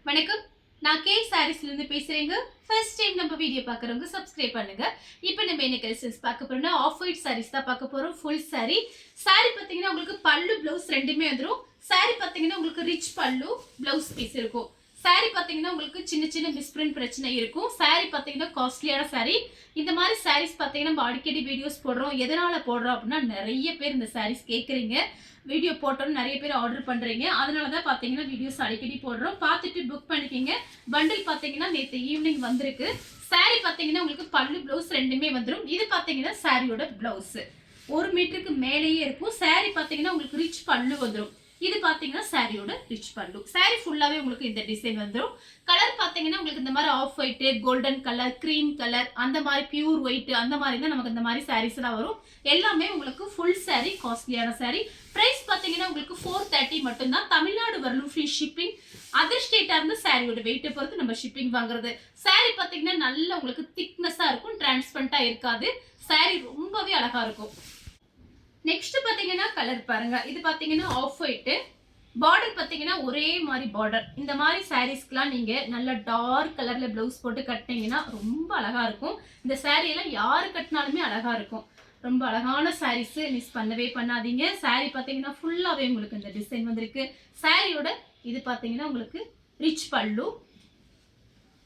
வணக்கம். நான் கே சாரீஸ்ல இருந்து பேசுறேங்க. ஃபர்ஸ்ட் டைம் நம்ம வீடியோ பார்க்குறவங்க சப்ஸ்கிரைப் பண்ணுங்க. இப்போ நம்ம என்ன கலெக்ஷன்ஸ் பார்க்க போறோம்னா ஆஃப் ஒயிட் சாரீஸ் தான் பார்க்க போறோம். Full sorry. சாரி பார்த்தீங்கன்னா உங்களுக்கு பல்லு ப்ளவுஸ் ரெண்டுமே வந்துடும். சாரி பார்த்தீங்கன்னா உங்களுக்கு ரிச் பல்லு ப்ளவுஸ் பீஸ் இருக்கும். சாரி பார்த்தீங்கன்னா உங்களுக்கு சின்ன சின்ன மிஸ்பிரிண்ட் பிரச்சனை இருக்கும். சாரி பார்த்தீங்கன்னா காஸ்ட்லியான சாரி. இந்த மாதிரி சாரீஸ் பார்த்தீங்கன்னா நம்ம அடிக்கடி வீடியோஸ் போடுறோம். எதனால போடுறோம் அப்படின்னா நிறைய பேர் இந்த சாரீஸ் கேட்குறீங்க. வீடியோ போட்டோன்னு நிறைய பேர் ஆர்டர் பண்றீங்க. அதனால தான் பார்த்தீங்கன்னா வீடியோஸ் அடிக்கடி போடுறோம். பார்த்துட்டு புக் பண்ணிக்கிங்க. பண்டில் பார்த்தீங்கன்னா நேற்று ஈவினிங் வந்திருக்கு. சாரி பார்த்தீங்கன்னா உங்களுக்கு பல்லு ப்ளவுஸ் ரெண்டுமே வந்துடும். இது பார்த்தீங்கன்னா சாரியோட பிளவுஸ் 1 மீட்டருக்கு மேலேயே இருக்கும். சாரி பார்த்தீங்கன்னா உங்களுக்கு ரிச் பல்லு வந்துடும். இது பாத்தீங்கன்னா சாரியோட ரிச் பல்லு. சாரி ஃபுல்லாவே உங்களுக்கு இந்த டிசைன் வந்துடும். கலர் பாத்தீங்கன்னா உங்களுக்கு இந்த மாதிரி off white, golden colour, cream colour, அந்த மாதிரி பியூர் ஒயிட், அந்த மாதிரி தான் நமக்கு இந்த மாதிரி சாரீஸ் எல்லாம் வரும். எல்லாமே உங்களுக்கு ஃபுல் சாரி, காஸ்ட்லியான சாரி. பிரைஸ் பாத்தீங்கன்னா உங்களுக்கு 430 மட்டும் தான். தமிழ்நாடு வரலும் ஃப்ரீ ஷிப்பிங். அதர் ஸ்டேட்டா இருந்து சாரியோட வெயிட்டை பொறுத்து நம்ம ஷிப்பிங் வாங்குறது. சாரி பாத்தீங்கன்னா நல்ல உங்களுக்கு திக்னஸா இருக்கும், டிரான்ஸ்பரண்டா இருக்காது. சாரி ரொம்பவே அழகா இருக்கும். நெக்ஸ்ட் பாத்தீங்கன்னா கலர் பாருங்க. இது பாத்தீங்கன்னா ஆஃப் ஒயிட். பார்டர் பாத்தீங்கன்னா ஒரே மாதிரி பார்டர். இந்த மாதிரி சாரீஸ்க்குலாம் நீங்க நல்ல டார்க் கலர்ல பிளவுஸ் போட்டு கட்டினீங்கன்னா ரொம்ப அழகா இருக்கும். இந்த சாரீ எல்லாம் யாரு கட்டினாலுமே அழகா இருக்கும். ரொம்ப அழகான சாரீஸ், மிஸ் பண்ணவே பண்ணாதீங்க. சாரீ பாத்தீங்கன்னா ஃபுல்லாவே உங்களுக்கு இந்த டிசைன் வந்திருக்கு. சாரியோட இது பாத்தீங்கன்னா உங்களுக்கு ரிச் பல்லு.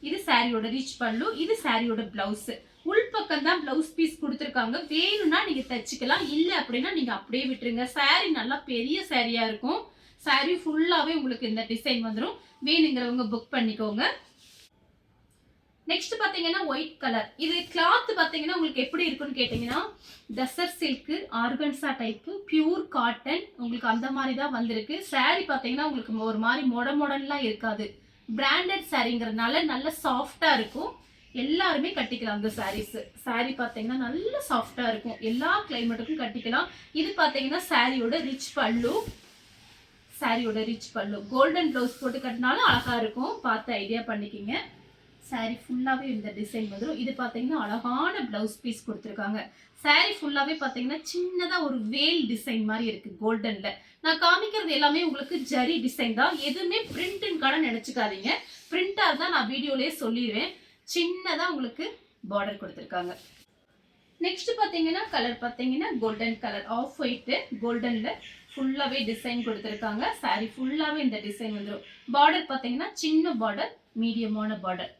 இது சாரியோட ரிச் பல்லு. இது சாரியோட பிளவுஸ். உள்பக்கம் தான் பிளவுஸ் பீஸ் கொடுத்துருக்காங்க. வேணும்னா நீங்க தச்சுக்கலாம், இல்ல அப்படின்னா நீங்க அப்படியே விட்டுருங்க. சாரி நல்லா பெரிய சாரியா இருக்கும். சாரி ஃபுல்லாவே உங்களுக்கு இந்த டிசைன் வந்துடும். வேணுங்கிறவங்க புக் பண்ணிக்கோங்க. நெக்ஸ்ட் பாத்தீங்கன்னா ஒயிட் கலர். இது கிளாத் பாத்தீங்கன்னா உங்களுக்கு எப்படி இருக்குன்னு கேட்டீங்கன்னா tussar silk, organza type, pure cotton, உங்களுக்கு அந்த மாதிரி தான் வந்திருக்கு. சாரி பாத்தீங்கன்னா உங்களுக்கு ஒரு மாதிரி மொடன்லாம் இருக்காது. பிராண்டட் சாரிங்கிறதுனால நல்ல சாஃப்டா இருக்கும். எல்லாருமே கட்டிக்கலாம். இந்த சாரீஸ் சாரி பாத்தீங்கன்னா நல்ல சாஃப்டா இருக்கும். எல்லா கிளைமேட்டுக்கும் கட்டிக்கலாம். இது பாத்தீங்கன்னா சாரியோட ரிச் பல்லு. சாரியோட ரிச் பல்லு கோல்டன் பிளவுஸ் போட்டு கட்டினாலும் அழகா இருக்கும். பார்த்து ஐடியா பண்ணிக்கிங்க. சாரி ஃபுல்லாவே இந்த டிசைன் வந்துடும். இது பாத்தீங்கன்னா அழகான பிளவுஸ் பீஸ் கொடுத்துருக்காங்க. சாரி ஃபுல்லாவே பாத்தீங்கன்னா சின்னதா ஒரு வேல் டிசைன் மாதிரி இருக்கு கோல்டன்ல. நான் காமிக்கிறது எல்லாமே உங்களுக்கு ஜரி டிசைன் தான். எதுவுமே பிரிண்ட்னு கடை நினைச்சுக்காதீங்க. பிரிண்டா தான் நான் வீடியோலயே சொல்லிடுவேன். சின்னதா உங்களுக்கு பார்டர் கொடுத்துருக்காங்க. நெக்ஸ்ட் பாத்தீங்கன்னா கலர் பாத்தீங்கன்னா கோல்டன் கலர், ஆஃப் ஒயிட் கோல்டன்ல ஃபுல்லாவே டிசைன் கொடுத்துருக்காங்க. சாரி ஃபுல்லாவே இந்த டிசைன் வந்துடும். பார்டர் பாத்தீங்கன்னா சின்ன பார்டர், மீடியமான பார்டர்.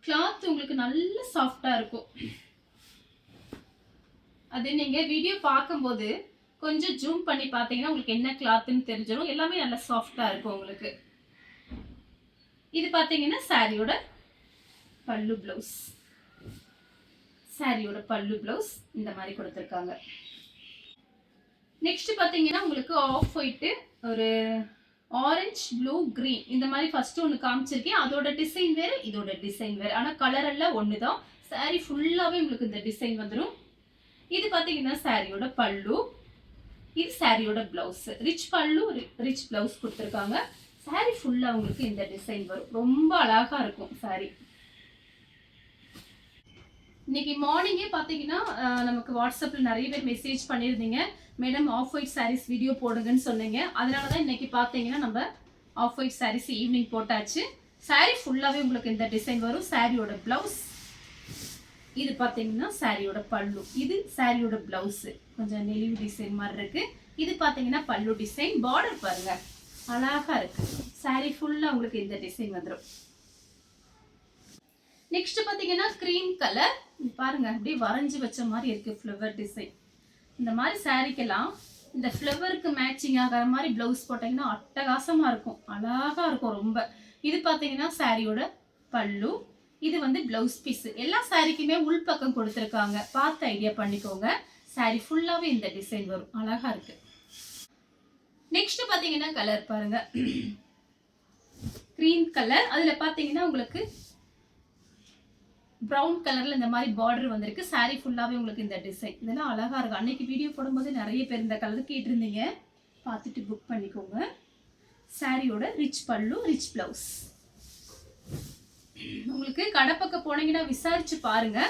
கிளாத் உங்களுக்கு நல்ல சாஃப்டா இருக்கும். அது நீங்க வீடியோ பார்க்கும்போது கொஞ்சம் ஜூம் பண்ணி பார்த்தீங்கன்னா உங்களுக்கு என்ன கிளாத்னு தெரிஞ்சிடும். எல்லாமே நல்ல சாஃப்டா இருக்கும் உங்களுக்கு. இது பாத்தீங்கன்னா சாரியோட பல்லு பிளவுஸ். சாரியோட பல்லு பிளவுஸ் இந்த மாதிரி கொடுத்துருக்காங்க. நெக்ஸ்ட் பாத்தீங்கன்னா உங்களுக்கு ஆஃப் ஒயிட், ஒரு ஆரஞ்சு, ப்ளூ, கிரீன், இந்த மாதிரி ஃபர்ஸ்ட் ஒன்று காமிச்சிருக்கேன். அதோட டிசைன் வேறு, இதோட டிசைன் வேறு. ஆனால் கலர் எல்லாம் ஒன்று தான். சாரி ஃபுல்லாகவே உங்களுக்கு இந்த டிசைன் வந்துடும். இது பார்த்தீங்கன்னா சாரியோட பல்லு. இது சாரியோட பிளவுஸ். ரிச் பல்லு, ரிச் பிளவுஸ் கொடுத்துருக்காங்க. சாரி ஃபுல்லாக உங்களுக்கு இந்த டிசைன் வரும். ரொம்ப அழகா இருக்கும் சாரி. இன்னைக்கு மார்னிங்கே பார்த்தீங்கன்னா நமக்கு வாட்ஸ்அப்பில் நிறைய பேர் மெசேஜ் பண்ணியிருந்தீங்க. Madam off white saris video போடுங்கன்னு சொன்னீங்க. அதனால தான் இன்னைக்கு பார்த்தீங்கன்னா நம்ம ஆஃப் ஒயிட் சாரீஸ் ஈவினிங் போட்டாச்சு. சாரி ஃபுல்லாகவே உங்களுக்கு இந்த டிசைன் வரும். சாரியோட பிளவுஸ். இது பார்த்தீங்கன்னா சாரியோட பல்லு. இது சாரியோட பிளவுஸ். கொஞ்சம் நெளிவு டிசைன் மாதிரி இருக்கு. இது பார்த்தீங்கன்னா பல்லு டிசைன். பார்டர் பாருங்க அழகா இருக்கு. சாரி ஃபுல்லாக உங்களுக்கு இந்த டிசைன் வந்துடும். நெக்ஸ்ட் பாத்தீங்கன்னா கிரீம் கலர். பாருங்க அப்படியே வரைஞ்சி வச்ச மாதிரி இருக்கு ஃப்ளவர் டிசைன். இந்த மாதிரி சாரிக்கெல்லாம் இந்த ஃப்ளவருக்கு மேட்சிங் ஆகிற மாதிரி பிளவுஸ் போட்டீங்கன்னா அட்டகாசமா இருக்கும். அழகா இருக்கும் ரொம்ப. இது பாத்தீங்கன்னா சாரியோட பல்லு. இது வந்து பிளவுஸ் பீஸ். எல்லா சாரிக்குமே உள்பக்கம் கொடுத்துருக்காங்க. பார்த்து ஐடியா பண்ணிக்கோங்க. சாரி ஃபுல்லாவே இந்த டிசைன் வரும். அழகா இருக்கு. நெக்ஸ்ட் பாத்தீங்கன்னா கலர் பாருங்க. Cream colour. அதுல பாத்தீங்கன்னா உங்களுக்கு ப்ரௌன் கலர்ல இந்த மாதிரி பார்டர் வந்திருக்கு. சாரி ஃபுல்லாவே உங்களுக்கு இந்த டிசைன். இதெல்லாம் அழகா இருக்கு. அன்னைக்கு வீடியோ போடும்போது நிறைய பேர் இந்த கலர் கேட்டிருந்தீங்க. பார்த்துட்டு புக் பண்ணிக்கோங்க. சாரியோட ரிச் பல்லு, ரிச் பிளவுஸ். உங்களுக்கு கடைப்பக்கம் போனீங்கன்னா விசாரிச்சு பாருங்க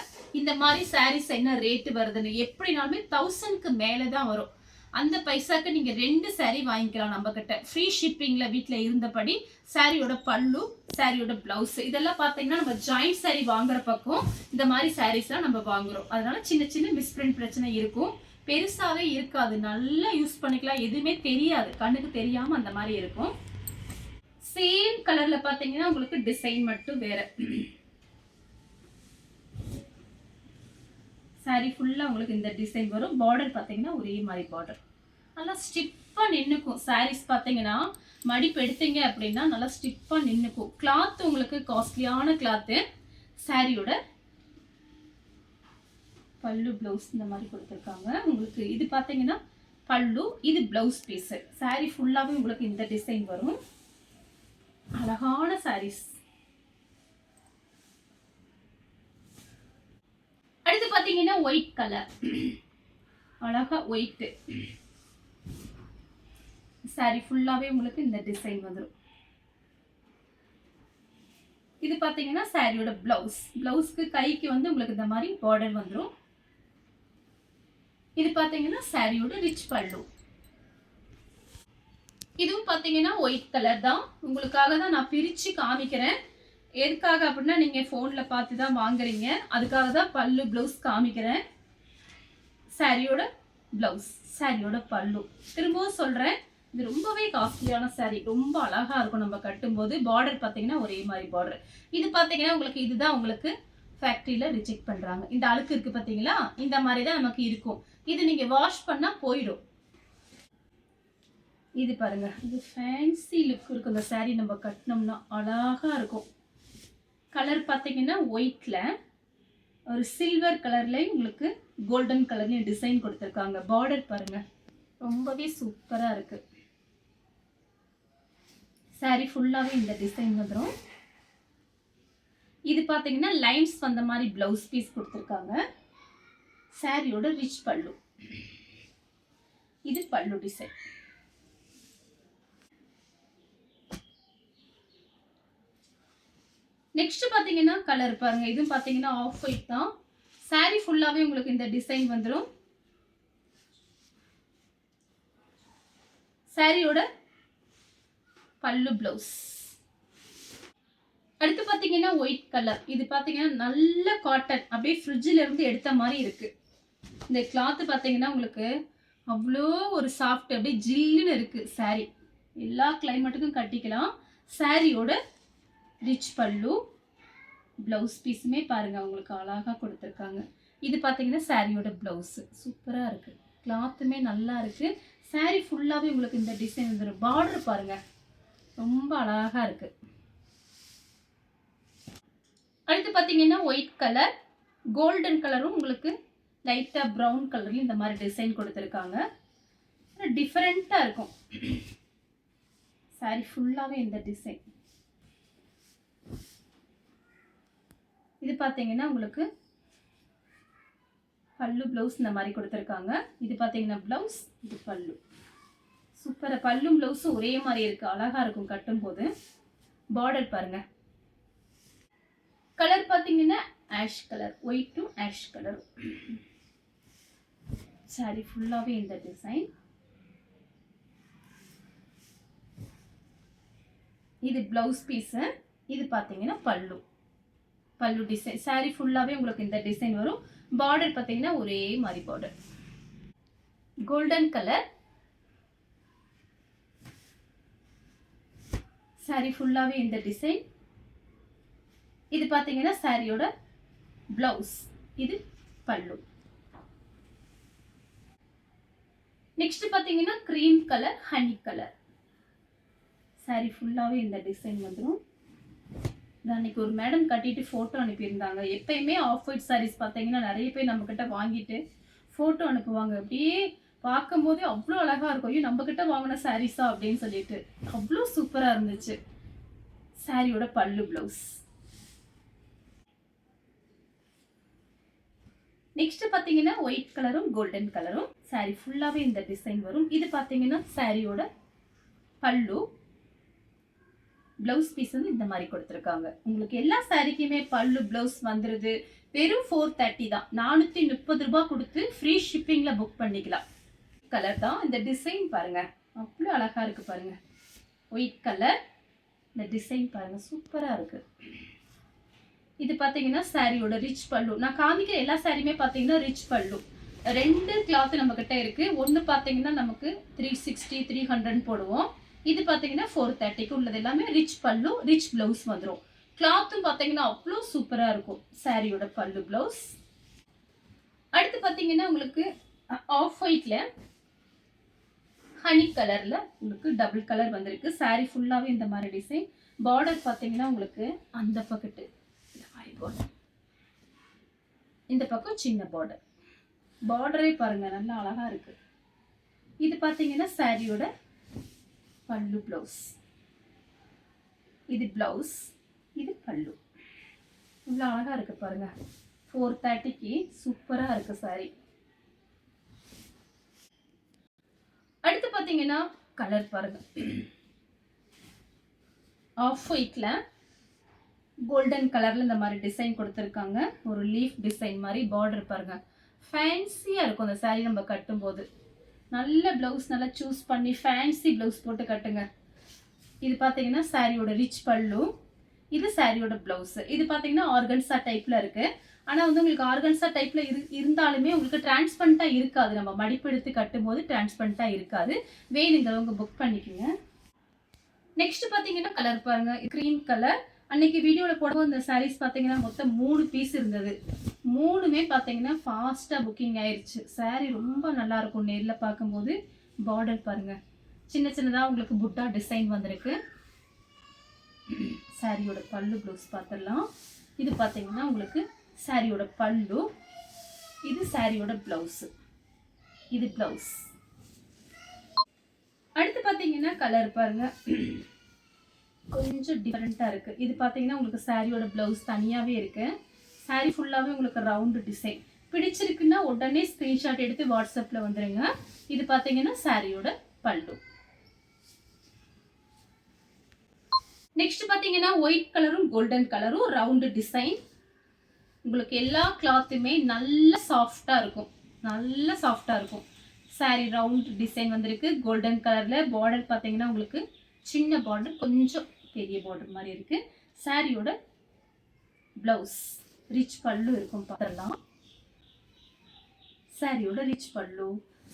இந்த மாதிரி சாரீஸ் என்ன ரேட்டு வருதுன்னு. எப்படினாலுமே 1000க்கு மேலே தான் வரும். அந்த பைசாக்கு நீங்க 2 saree வாங்கிக்கலாம் நம்ம கிட்ட. ஃப்ரீ ஷிப்பிங்ல வீட்ல இருந்தபடி சாரியோட பல்லு, சாரியோட பிளவுஸ் இதெல்லாம் பாத்தீங்கன்னா நம்ம ஜாயிண்ட் saree வாங்குற பக்கம் இந்த மாதிரி சாரீஸ்லாம் நம்ம வாங்குறோம். அதனால சின்ன சின்ன மிஸ்பிரிண்ட் பிரச்சனை இருக்கும், பெருசாவே இருக்காது. நல்லா யூஸ் பண்ணிக்கலாம், எதுவுமே தெரியாது, கண்ணுக்கு தெரியாம அந்த மாதிரி இருக்கும். சேம் கலர்ல பாத்தீங்கன்னா உங்களுக்கு டிசைன் மட்டும் வேற. சாரி ஃபுல்லா உங்களுக்கு இந்த டிசைன் வரும். பார்டர் பாத்தீங்கன்னா ஒரே மாதிரி பார்டர், நல்லா ஸ்டிப்பா நின்னுக்கும். சாரீஸ் பாத்தீங்கன்னா மடிப்பு எடுத்தீங்க அப்படின்னா நல்லா ஸ்டிப்பா நின்னுக்கும். கிளாத் உங்களுக்கு காஸ்ட்லியான கிளாத்து. சாரியோட பல்லு பிளவுஸ் இந்த மாதிரி கொடுத்துருக்காங்க உங்களுக்கு. இது பாத்தீங்கன்னா பல்லு, இது பிளவுஸ் பீஸ். சாரி ஃபுல்லாவே உங்களுக்கு இந்த டிசைன் வரும். அழகான சாரீஸ். அடுத்து பாத்தீங்கன்னா ஒயிட் கலர், அழகா ஒயிட் சாரி ஃபுல்லாவே உங்களுக்கு இந்த டிசைன் வந்துடும். இது பாத்தீங்கன்னா சாரியோட பிளவுஸ். பிளவுஸ்க்கு கைக்கு வந்து உங்களுக்கு இந்த மாதிரி பார்டர் வந்துடும். இது பாத்தீங்கன்னா சாரியோட ரிச் பல்லு. இதுவும் பாத்தீங்கன்னா ஒயிட் கலர் தான். உங்களுக்காக தான் நான் பிரிச்சு காமிக்கிறேன். எதுக்காக அப்படின்னா நீங்க போன்ல பார்த்து தான் வாங்குறீங்க, அதுக்காக தான் பல்லு பிளவுஸ் காமிக்கிறேன். சாரியோட பிளவுஸ், சாரியோட பல்லு. திரும்பவும் சொல்றேன், இது ரொம்பவே காஸ்ட்லியான சாரி, ரொம்ப அழகா இருக்கும் நம்ம கட்டும்போது. பார்டர் பாத்தீங்கன்னா ஒரே மாதிரி பார்டர். இது பாத்தீங்கன்னா உங்களுக்கு இதுதான் உங்களுக்கு ஃபேக்டரியில ரிஜெக்ட் பண்றாங்க. இந்த அழுக்கு இருக்கு பாத்தீங்களா, இந்த மாதிரி தான் நமக்கு இருக்கும். இது நீங்க வாஷ் பண்ணா போயிடும். இது பாருங்க, இது ஃபேன்சி லுக் இருக்கும். இந்த சாரி நம்ம கட்டினோம்னா அழகா இருக்கும். கலர் பாத்தீங்கன்னா ஒயிட்ல ஒரு சில்வர் கலர்ல உங்களுக்கு கோல்டன் கலர்லயும் டிசைன் கொடுத்துருக்காங்க. பார்டர் பாருங்க, ரொம்பவே சூப்பரா இருக்கு. சாரி ஃபுல்லாவே இந்த டிசைன் வந்துடும். இது பாத்தீங்கன்னா லைன்ஸ் வந்த மாதிரி பிளவுஸ் பீஸ் கொடுத்துருக்காங்க. சாரியோட ரிச் பல்லு, இது பல்லு டிசைன். நெக்ஸ்ட் பாத்தீங்கன்னா கலர் பாருங்க, இதுவும் பாத்தீங்கன்னா ஆஃப் ஒயிட் தான். சாரி ஃபுல்லாவே உங்களுக்கு இந்த டிசைன் வந்துடும். சாரியோட பல்லு பிளவுஸ். அடுத்து பாத்தீங்கன்னா ஒயிட் கலர். இது பாத்தீங்கன்னா நல்ல காட்டன், அப்படியே ஃப்ரிட்ஜில் இருந்து எடுத்த மாதிரி இருக்கு. இந்த கிளாத் பாத்தீங்கன்னா உங்களுக்கு அவ்வளோ ஒரு சாஃப்ட், அப்படியே ஜில்லுன்னு இருக்கு. சாரி எல்லா கிளைமேட்டுக்கும் கட்டிக்கலாம். சாரியோட ரிச் பல்லு, பிளவுஸ் பீஸுமே பாருங்க உங்களுக்கு அழகா கொடுத்துருக்காங்க. இது பாத்தீங்கன்னா சாரியோட பிளவுஸ் சூப்பரா இருக்கு. கிளாத்துமே நல்லா இருக்கு. சாரி ஃபுல்லாவே உங்களுக்கு இந்த டிசைன் வந்துடும். பார்டர் பாருங்க ரொம்ப அழகா இருக்கு. அடுத்து பாத்தீங்கன்னா ஒயிட் கலர், கோல்டன் கலரும் உங்களுக்கு லைட்டா ப்ரௌன் கலர்ல இந்த மாதிரி டிசைன் கொடுத்துருக்காங்க. டிஃபரெண்டா இருக்கும். சாரி ஃபுல்லாவே இந்த டிசைன். இது பாத்தீங்கன்னா உங்களுக்கு பல்லு பிளவுஸ் இந்த மாதிரி கொடுத்துருக்காங்க. இது பாத்தீங்கன்னா பிளவுஸ், இது பல்லு. சூப்பரா பல்லும் பிளவுஸும் ஒரே மாதிரி இருக்கு, அழகா இருக்கும் கட்டும் போது. பார்டர் பாருங்க, கலர் பாத்தீங்கன்னா ash colour, white to ash colour. Sorry ஃபுல்லாவே இந்த டிசைன். இது பிளவுஸ் பீஸ், இது பாத்தீங்கன்னா பல்லு, பல்லு டிசைன். சாரி ஃபுல்லாவே உங்களுக்கு இந்த டிசைன் வரும். பார்டர் பாத்தீங்கன்னா ஒரே மாதிரி பார்டர். Golden colour. சாரி ஃபுல்லாவே இந்த டிசைன். இது பாத்தீங்கன்னா சாரியோட பிளவுஸ், இது பல்லு. நெக்ஸ்ட் பாத்தீங்கன்னா cream colour, honey colour. Sorry ஃபுல்லாவே இந்த டிசைன் வந்துடும். அன்னைக்கு ஒரு மேடம் கட்டிட்டு போட்டோ அனுப்பியிருந்தாங்க. எப்பயுமே ஆஃப் ஒயிட் சாரீஸ் பார்த்தீங்கன்னா நிறைய பேர் நம்ம கிட்ட வாங்கிட்டு போட்டோ அனுப்புவாங்க. அப்படியே பார்க்கும்போதே அவ்வளோ அழகா இருக்கும். ஐயோ நம்ம கிட்ட வாங்கின சாரீஸா அப்படின்னு சொல்லிட்டு அவ்வளோ சூப்பரா இருந்துச்சு. சாரியோட பல்லு பிளவுஸ். நெக்ஸ்ட் பாத்தீங்கன்னா ஒயிட் கலரும் கோல்டன் கலரும். சாரி ஃபுல்லாவே இந்த டிசைன் வரும். இது பாத்தீங்கன்னா சாரியோட பல்லு, பிளவுஸ் பீஸ் வந்து இந்த மாதிரி கொடுத்துருக்காங்க. உங்களுக்கு எல்லா சாரிக்குமே பல்லு பிளவுஸ் வந்துருது. வெறும் 430 தான். 430 ரூபாய் கொடுத்து ஃப்ரீ ஷிப்பிங்ல புக் பண்ணிக்கலாம். கலர் தான். இந்த டிசைன் பாருங்க அவ்வளோ அழகா இருக்கு பாருங்க. ஒயிட் கலர், இந்த டிசைன் பாருங்க சூப்பரா இருக்கு. இது பாத்தீங்கன்னா சாரியோட ரிச் பல்லு. நான் காமிக்கிற எல்லா சாரியுமே பாத்தீங்கன்னா ரிச் பல்லு. 2 கிளாத் நம்ம கிட்ட இருக்கு. ஒன்னு பாத்தீங்கன்னா நமக்கு 360 300 போடுவோம். இது பாத்தீங்கன்னா 430க்கு உள்ளது எல்லாமே ரிச் பல்லு, ரிச் பிளவுஸ் வந்துரும். கிளாத்தும் பாத்தீங்கன்னா அவ்வளோ சூப்பரா இருக்கும் சாரியோட பல்லு பிளவுஸ். அடுத்து பாத்தீங்கன்னா உங்களுக்கு ஆஃப் ஒயிட்ல ஹனி கலர்ல உங்களுக்கு டபுள் கலர் வந்திருக்கு. சாரி ஃபுல்லாவே இந்த மாதிரி டிசைன். பார்டர் பாத்தீங்கன்னா உங்களுக்கு அந்த பக்கத்து இந்த மாதிரி பார்டர், இந்த பக்கம் சின்ன பார்டர். பார்டரே பாருங்க நல்லா அழகா இருக்கு. இது பாத்தீங்கன்னா சாரியோட பல்லு பிளவுஸ். இது பிளவுஸ், இது பல்லு. இவ்வளவு அழகா இருக்கு பாருங்க. 430க்கு சூப்பரா இருக்கு சாரி. அடுத்து பாத்தீங்கன்னா கலர் பாருங்க. ஆஃப் ஒயிட்ல கோல்டன் கலர்ல இந்த மாதிரி டிசைன் கொடுத்துருக்காங்க. ஒரு லீஃப் டிசைன் மாதிரி. பார்டர் பாருங்க ஃபேன்சியா இருக்கும் அந்த சாரி நம்ம கட்டும் போது. நல்ல பிளவுஸ் நல்லா சூஸ் பண்ணி ஃபேன்சி பிளவுஸ் போட்டு கட்டுங்க. இது பாத்தீங்கன்னா சாரியோட ரிச் பல்லு, இது சாரியோட பிளவுஸ். இது பாத்தீங்கன்னா ஆர்கன்சா டைப்ல இருக்கு. ஆனா வந்து உங்களுக்கு ஆர்கன்சா டைப்ல இருந்தாலுமே உங்களுக்கு டிரான்ஸ்பரண்டா இருக்காது. நம்ம மடிப்பு எடுத்து கட்டும் போது டிரான்ஸ்பரண்டா இருக்காது. வேணுங்கிறவங்க புக் பண்ணிக்கோங்க. நெக்ஸ்ட் பாத்தீங்கன்னா கலர் பாருங்க, கிரீம் கலர். அன்னைக்கு வீடியோல போடும்போது இந்த சாரீஸ் பாத்தீங்கன்னா மொத்தம் 3 பீஸ் இருந்தது. 3மே பாத்தீங்கன்னா ஃபாஸ்டா புக்கிங் ஆயிருச்சு. சாரி ரொம்ப நல்லா இருக்கும் நேர்ல பார்க்கும்போது. பார்டர் பாருங்க சின்ன சின்னதா உங்களுக்கு புட்டா டிசைன் வந்திருக்கு. சாரியோட பல்லு ப்ளவுஸ் பார்த்துடலாம். இது பாத்தீங்கன்னா உங்களுக்கு சாரியோட பல்லு, இது சாரியோட பிளவுஸ், இது பிளவுஸ். அடுத்து பாத்தீங்கன்னா கலர் பாருங்க கொஞ்சம் டிஃபரெண்டா இருக்கு. இது பாத்தீங்கன்னா உங்களுக்கு சாரியோட பிளவுஸ் தனியாவே இருக்கு. சாரி ஃபுல்லாவே உங்களுக்கு ரவுண்ட் டிசைன். பிடிச்சிருக்குன்னா உடனே ஸ்கிரீன்ஷாட் எடுத்து வாட்ஸ்அப்ல வந்துருங்க. இது பாத்தீங்கன்னா சாரியோட பல்லு. நெக்ஸ்ட் பாத்தீங்கன்னா ஒயிட் கலரும் கோல்டன் கலரும் ரவுண்ட் டிசைன். உங்களுக்கு எல்லா கிளாத்துமே நல்ல சாஃப்டா இருக்கும், நல்ல சாஃப்டா இருக்கும். சாரி ரவுண்ட் டிசைன் வந்திருக்கு கோல்டன் கலர்ல. பார்டர் பாத்தீங்கன்னா உங்களுக்கு சின்ன பார்டர், கொஞ்சம் பெரிய பார்டர் மாதிரி இருக்கு. சாரியோட பிளவுஸ் ரிச் பல்லு இருக்கும் பார்த்துடலாம். சாரியோட ரிச் பல்லு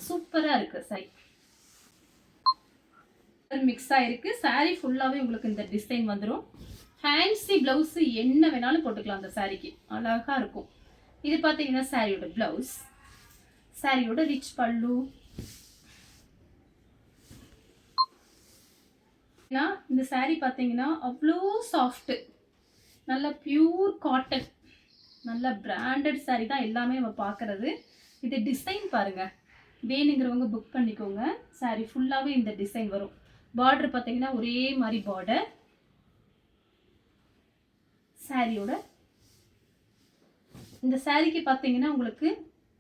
சூப்பரா இருக்கு. சாரி மிக்ஸ் ஆயிருக்கு. சாரி ஃபுல்லாவே உங்களுக்கு இந்த டிசைன் வந்துடும். ஃபேன்சி பிளவுஸ் என்ன வேணாலும் போட்டுக்கலாம் அந்த சாரிக்கு, அழகா இருக்கும். இது பாத்தீங்கன்னா சாரியோட பிளவுஸ், சாரியோட ரிச் பல்லு. இந்த சாரி பாத்தீங்கன்னா அவ்வளோ சாஃப்ட், நல்ல பியூர் காட்டன், நல்ல பிராண்டட் சாரி தான் எல்லாமே நம்ம பார்க்கறது. இது டிசைன் பாருங்க, வேணுங்கிறவங்க புக் பண்ணிக்கோங்க. சாரி ஃபுல்லாவே இந்த டிசைன் வரும். பார்டர் பாத்தீங்கன்னா ஒரே மாதிரி பார்டர். சாரியோட இந்த சாரிக்கு பாத்தீங்கன்னா உங்களுக்கு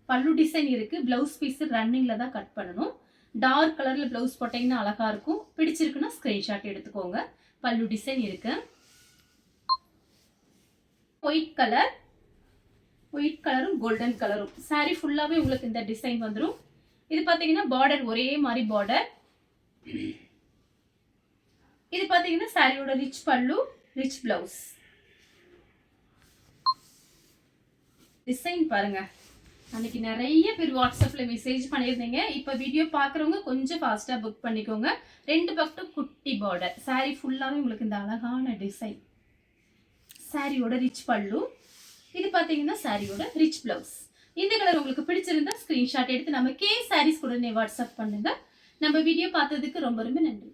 பல்லு டிசைன் இருக்கு. பிளவுஸ் பீஸ் ரன்னிங்ல தான் கட் பண்ணணும். டார்க் கலர்ல பிளவுஸ் போட்டீங்கன்னா அழகா இருக்கும். பிடிச்சிருக்குன்னா ஸ்கிரீன்ஷாட் எடுத்துக்கோங்க. பல்லு டிசைன் இருக்கு. ஒயிட் கலர், ஒயிட் கலரும் கோல்டன் கலரும். சாரி ஃபுல்லாவே உங்களுக்கு இந்த டிசைன் வந்துடும். இது பாத்தீங்கன்னா பார்டர் ஒரே மாதிரி பார்டர். இது பாத்தீங்கன்னா சாரியோட ரிச் பல்லு, ரிச் பிளவுஸ். டிசைன் பாருங்க. அன்னைக்கு நிறைய பேர் வாட்ஸ்அப்ல மெசேஜ் பண்ணியிருந்தீங்க. இப்போ வீடியோ பார்க்குறவங்க கொஞ்சம் ஃபாஸ்டா புக் பண்ணிக்கோங்க. 2 பக்கம் குட்டி பார்டர். சாரி ஃபுல்லாவே உங்களுக்கு இந்த அழகான டிசைன். சாரியோட ரிச் பல்லு. இது பாத்தீங்கன்னா சாரியோட ரிச் பிளவுஸ். இந்த கலர் உங்களுக்கு பிடிச்சிருந்தா ஸ்கிரீன்ஷாட் எடுத்து நம்ம கே சாரீஸ் உடனே வாட்ஸ்அப் பண்ணுங்க. நம்ம வீடியோ பார்த்ததுக்கு ரொம்ப ரொம்ப நன்றி.